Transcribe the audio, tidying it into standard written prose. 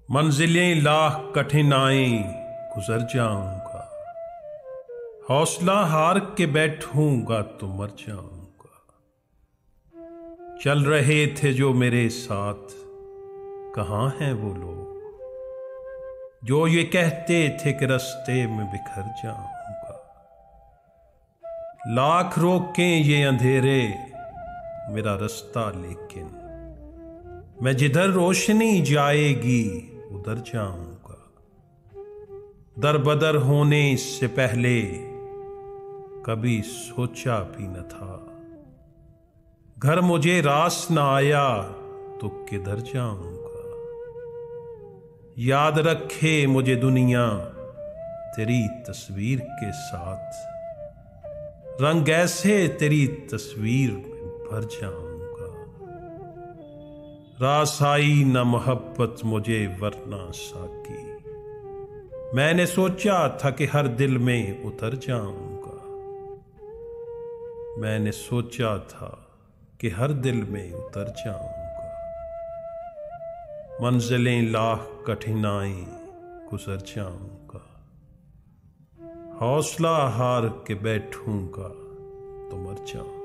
मंजिलें लाख कठिनाई गुजर जाऊंगा, हौसला हार के बैठूंगा तो मर जाऊंगा। चल रहे थे जो मेरे साथ, कहाँ हैं वो लोग जो ये कहते थे कि रास्ते में बिखर जाऊंगा। लाख रोकें ये अंधेरे मेरा रास्ता, लेकिन मैं जिधर रोशनी जाएगी उधर जाऊंगा। दर बदर होने से पहले कभी सोचा भी न था, घर मुझे रास न आया तो किधर जाऊंगा। याद रखे मुझे दुनिया तेरी तस्वीर के साथ, रंग ऐसे तेरी तस्वीर में भर जाऊंगा। रास आई न मोहब्बत मुझे वरना साकी, मैंने सोचा था कि हर दिल में उतर जाऊंगा। मैंने सोचा था कि हर दिल में उतर जाऊंगा। मंजिलें लाख कठिनाई गुजर जाऊंगा, हौसला हार के बैठूंगा तो मर जाऊंगा।